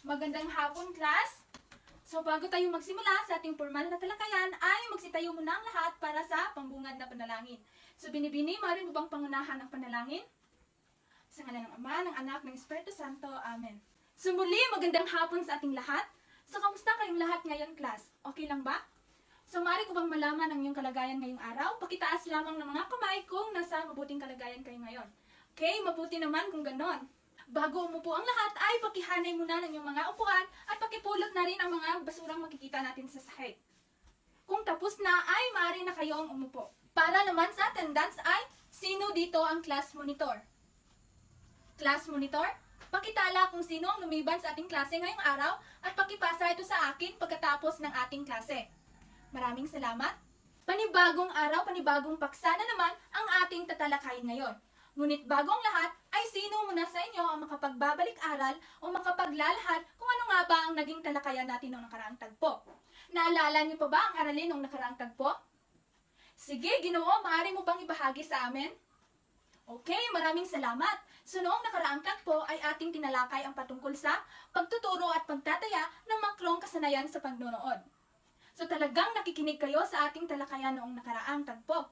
Magandang hapon, class! So, bago tayo magsimula sa ating formal na talakayan, ay magsitayo muna ang lahat para sa pambungad na panalangin. So, Binibini, maaari mo bang pangunahan ang panalangin? Sa ngalan ng Ama, ng Anak, ng Espiritu Santo. Amen. So, muli, magandang hapon sa ating lahat. So, kamusta kayong lahat ngayon, class? Okay lang ba? So, maaari ko bang malaman ang iyong kalagayan ngayong araw? Pakitaas lamang ng mga kamay kung nasa mabuting kalagayan kayo ngayon. Okay, mabuti naman kung ganon. Bago umupo ang lahat ay pakihanay muna ng iyong mga upuan at pakipulot na rin ang mga basurang makikita natin sa sahig. Kung tapos na ay maaari na kayong umupo. Para naman sa attendance ay sino dito ang class monitor? Class monitor? Pakitala kung sino ang lumiban sa ating klase ngayong araw at pakipasa ito sa akin pagkatapos ng ating klase. Maraming salamat. Panibagong araw, panibagong paksa na naman ang ating tatalakayin ngayon. Ngunit bago ang lahat, ay sino muna sa inyo ang makapagbabalik-aral o makapaglalahad kung ano nga ba ang naging talakayan natin noong nakaraang tagpo? Naalala niyo pa ba ang aralin noong nakaraang tagpo? Sige, Ginoo, maaari mo bang ibahagi sa amin? Okay, maraming salamat. So noong nakaraang tagpo ay ating tinalakay ang patungkol sa pagtuturo at pagtataya ng makrong kasanayan sa pagnunood. So talagang nakikinig kayo sa ating talakayan noong nakaraang tagpo.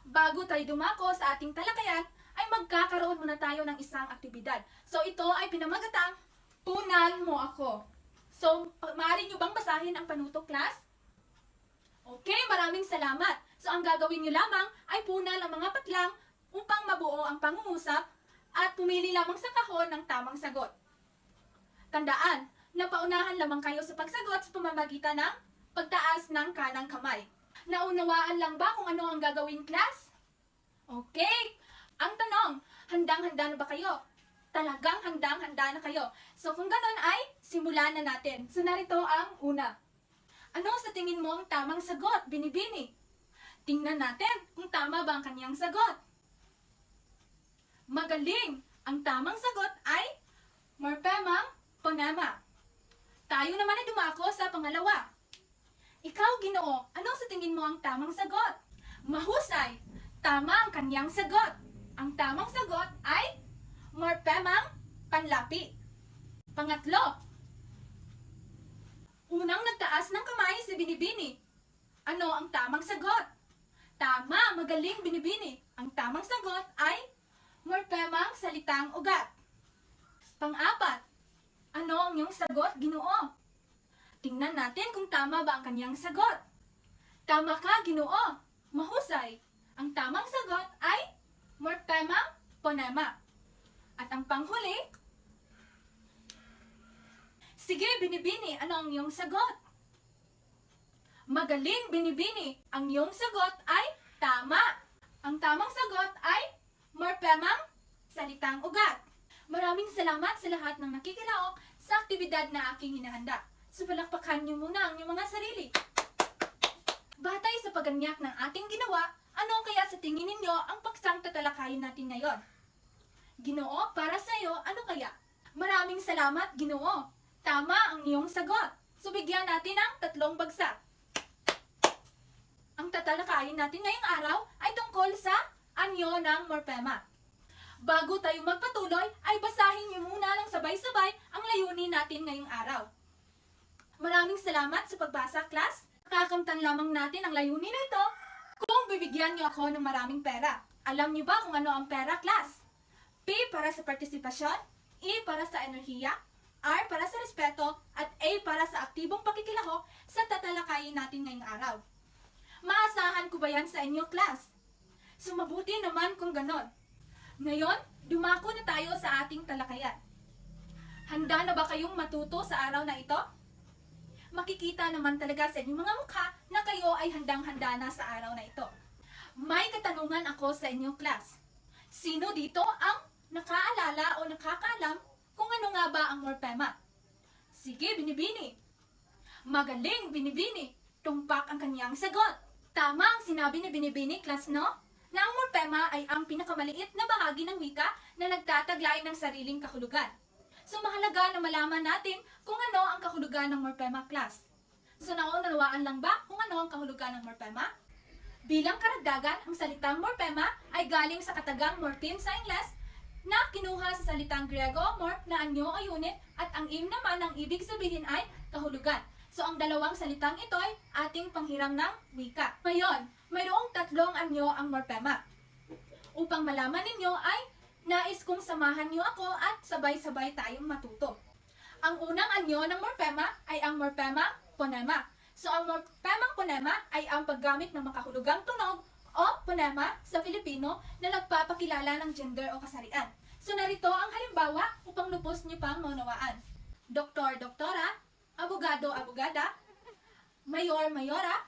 Bago tayo dumako sa ating talakayan, ay magkakaroon muna tayo ng isang aktibidad. So ito ay pinamagatang, Punal Mo Ako. So, maaari nyo bang basahin ang panuto, class? Okay, maraming salamat. So ang gagawin nyo lamang ay punal ang mga patlang upang mabuo ang pangungusap at pumili lamang sa kahon ng tamang sagot. Tandaan, napaunahan lamang kayo sa pagsagot sa pamamagitan ng pagtaas ng kanang kamay. Naunawaan lang ba kung ano ang gagawin, class? Okay. Ang tanong, handang-handa na ba kayo? Talagang handang-handa na kayo. So kung ganon ay, simulan na natin. So narito ang una. Ano sa tingin mo ang tamang sagot, Binibini? Tingnan natin kung tama ba ang kanyang sagot. Magaling! Ang tamang sagot ay morphemang phonema. Tayo naman ay dumako sa pangalawa. Ikaw, Ginoo, ano sa tingin mo ang tamang sagot? Mahusay! Tama ang kanyang sagot. Ang tamang sagot ay morphemang panlapi. Pangatlo, unang nagtaas ng kamay si Binibini. Ano ang tamang sagot? Tama, magaling, Binibini. Ang tamang sagot ay morphemang salitang ugat. Pang-apat, ano ang iyong sagot, Ginoo? Tingnan natin kung tama ba ang kanyang sagot. Tama ka, Ginoo. Mahusay. Ang tamang sagot ay morphemang phonema. At ang panghuli, sige, Binibini, ano ang iyong sagot? Magaling, Binibini. Ang iyong sagot ay tama. Ang tamang sagot ay morphemang salitang ugat. Maraming salamat sa lahat ng nakikilaok sa aktibidad na aking hinahanda. So palakpakan niyo muna ang inyong mga sarili. Batay sa paganyak ng ating ginawa, ano kaya sa tingin ninyo ang paksang tatalakayin natin ngayon? Ginoo, para sa iyo, ano kaya? Maraming salamat, Ginoo. Tama ang iyong sagot. So bigyan natin ng 3 bagsak. Ang tatalakayin natin ngayong araw ay tungkol sa anyo ng morphema. Bago tayo magpatuloy, ay basahin niyo muna lang sabay-sabay ang layunin natin ngayong araw. Maraming salamat sa pagbasa, class. Kakamtan lamang natin ang layunin na ito kung bibigyan niyo ako ng maraming pera. Alam niyo ba kung ano ang pera, class? P para sa partisipasyon, E para sa enerhiya, R para sa respeto, at A para sa aktibong pakikilahok sa tatalakayin natin ngayong araw. Maasahan ko ba yan sa inyo, class? So mabuti naman kung ganon. Ngayon, dumako na tayo sa ating talakayan. Handa na ba kayong matuto sa araw na ito? Makikita naman talaga sa inyong mga mukha na kayo ay handang-handa na sa araw na ito. May katanungan ako sa inyong class. Sino dito ang nakaalala o nakakaalam kung ano nga ba ang morphema? Sige, Binibini. Magaling, Binibini. Tumpak ang kanyang sagot. Tama ang sinabi ni Binibini, class, no? Na ang morphema ay ang pinakamaliit na bahagi ng wika na nagtataglay ng sariling kahulugan. So mahalaga na malaman natin kung ano ang kahulugan ng morphema, class. So naunawaan lang ba kung ano ang kahulugan ng morphema? Bilang karagdagan, ang salitang morphema ay galing sa katagang morpheme sa Ingles na kinuha sa salitang Griego, morph na anyo o unit, at ang im naman ang ibig sabihin ay kahulugan. So ang dalawang salitang ito ay ating panghiram ng wika. Ngayon, mayroong tatlong anyo ang morpema. Upang malaman ninyo ay nais kong samahan niyo ako at sabay-sabay tayong matuto. Ang unang anyo ng morpema ay ang morpema ponema. So ang morpemang ponema ay ang paggamit ng makahulugang tunog o ponema sa Filipino na nagpapakilala ng gender o kasarian. So narito ang halimbawa upang lubos niyo pang maunawaan. Doktor, doktora, abogado, abogada, mayor, mayora,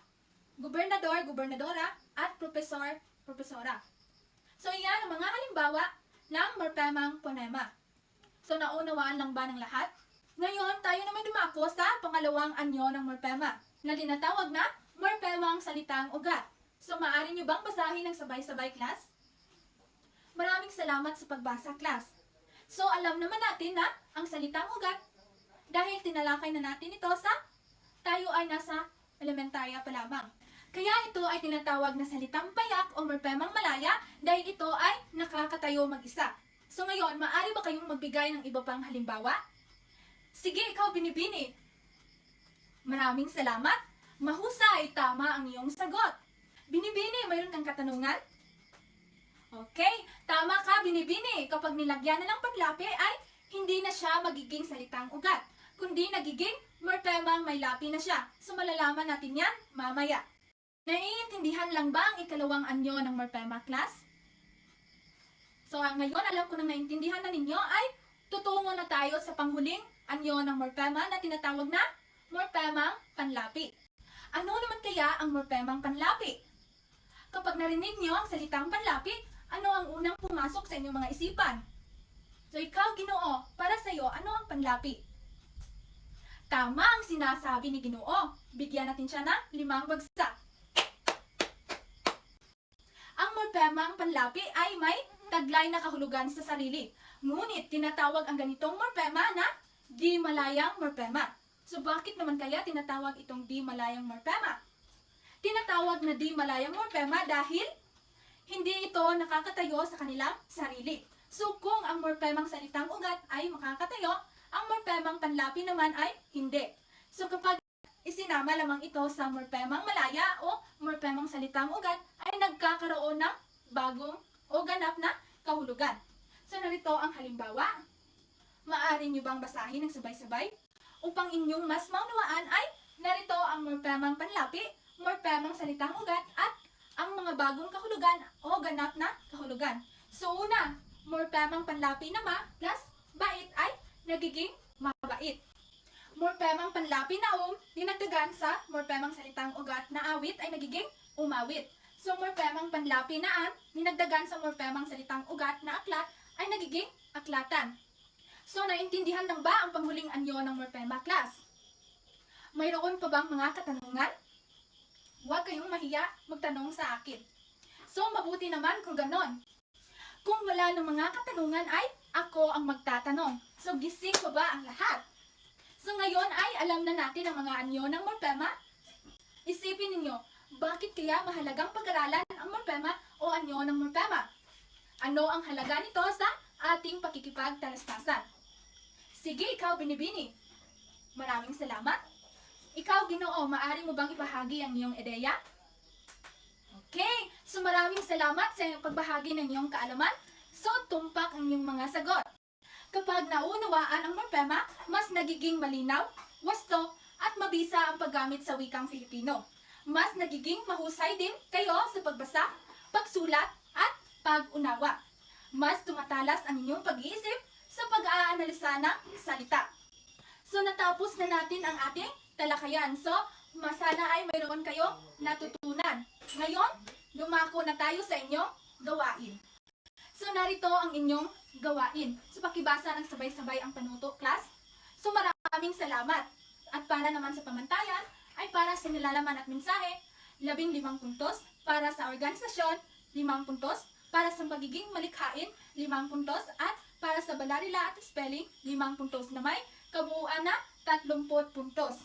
gobernador, gobernadora, at profesor, profesora. So iyan ang mga halimbawa ng morpemang ponema. So naunawaan lang ba ng lahat? Ngayon, tayo naman dumako sa pangalawang anyo ng morpema na tinatawag na morpemang salitang ugat. So maaari nyo bang basahin ng sabay-sabay, class? Maraming salamat sa pagbasa, class. So alam naman natin na ang salitang ugat, dahil tinalakay na natin ito sa tayo ay nasa elementarya pa lamang. Kaya ito ay tinatawag na salitang payak o morpemang malaya dahil ito ay nakakatayo mag-isa. So ngayon, maaari ba kayong magbigay ng iba pang halimbawa? Sige, ikaw binibini. Maraming salamat. Mahusay, tama ang iyong sagot. Binibini, mayroon kang katanungan? Okay, tama ka binibini. Kapag nilagyan na ng panlapi ay hindi na siya magiging salitang ugat, kundi nagiging morpemang may lapi na siya. So malalaman natin yan mamaya. Naiintindihan lang ba ang ikalawang anyo ng morpema, class? So ngayon, alam ko nang naintindihan na ninyo ay tutungo na tayo sa panghuling anyo ng morpema na tinatawag na morpemang panlapi. Ano naman kaya ang morpemang panlapi? Kapag narinig nyo ang salitang panlapi, ano ang unang pumasok sa inyong mga isipan? So ikaw, Ginoo, para sa iyo, ano ang panlapi? Tama ang sinasabi ni Ginoo. Bigyan natin siya ng 5 bagsak. Ang morpemang panlapi ay may taglay na kahulugan sa sarili. Ngunit tinatawag ang ganitong morpema na di malayang morpema. So bakit naman kaya tinatawag itong di malayang morpema? Tinatawag na di malayang morpema dahil hindi ito nakakatayo sa kanilang sarili. So kung ang morpemang salitang ugat ay makakatayo, ang morpemang panlapi naman ay hindi. So kapag isinama lamang ito sa morpemang malaya o morpemang salitang ugat, ay nagkakaroon ng bagong o ganap na kahulugan. So narito ang halimbawa. Maaari nyo bang basahin ng sabay-sabay? Upang inyong mas maunawaan ay narito ang morpemang panlapi, morpemang salitang ugat, at ang mga bagong kahulugan o ganap na kahulugan. So una, morpemang panlapi na ma plus bait ay nagiging mabait. Morpemang panlapi na dinagdagan sa morpemang salitang ugat na awit ay nagiging umawit. So morpemang panlapi na an dinagdagan sa morpemang salitang ugat na aklat ay nagiging aklatan. So naintindihan lang ba ang panghuling anyo ng morpema, class? Mayroon pa bang mga katanungan? Huwag kayong mahiya magtanong sa akin. So mabuti naman kung ganon. Kung wala ng mga katanungan ay ako ang magtatanong. So gising pa ba ang lahat? So ngayon ay alam na natin ang mga anyo ng morpema. Isipin ninyo, bakit kaya mahalagang pag-aralan ang morpema o anyo ng morpema? Ano ang halaga nito sa ating pakikipagtalastasan? Sige, ikaw binibini. Maraming salamat. Ikaw, Ginoo, maaari mo bang ibahagi ang iyong ideya? Okay, so maraming salamat sa iyong pagbahagi ng iyong kaalaman. So tumpak ang iyong mga sagot. Kapag naunawaan ang morpema, mas nagiging malinaw, wasto, at mabisa ang paggamit sa wikang Filipino. Mas nagiging mahusay din kayo sa pagbasa, pagsulat, at pag-unawa. Mas tumatalas ang inyong pag-iisip sa pag-aanalisa ng salita. So natapos na natin ang ating talakayan. So masana ay mayroon kayong natutunan. Ngayon, lumako na tayo sa inyong gawain. So narito ang inyong gawain. So pakibasa ng sabay-sabay ang panuto, class. So maraming salamat. At para naman sa pamantayan, ay para sa nilalaman at mensahe, 15 puntos, para sa organisasyon, 5 puntos, para sa pagiging malikhain, 5 puntos, at para sa balarila at spelling, 5 puntos na may kabuuan na 30 puntos.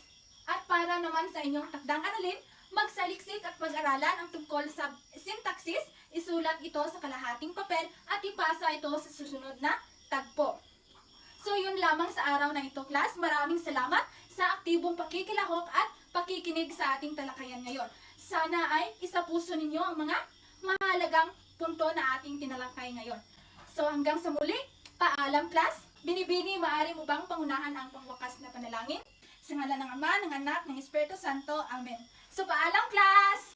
At para naman sa inyong takdang aralin, magsaliksik at pag-aralan ang tungkol sa syntaxis, isulat ito sa kalahating papel at ipasa ito sa susunod na tagpo. So yun lamang sa araw na ito, class. Maraming salamat sa aktibong pakikilahok at pakikinig sa ating talakayan ngayon. Sana ay isapuso ninyo ang mga mahalagang punto na ating tinalakay ngayon. So hanggang sa muli, paalam class. Binibini, maaari mo bang pangunahan ang pangwakas na panalangin? Sa ngalan ng Ama, ng Anak, ng Espiritu Santo. Amen. So paalam class!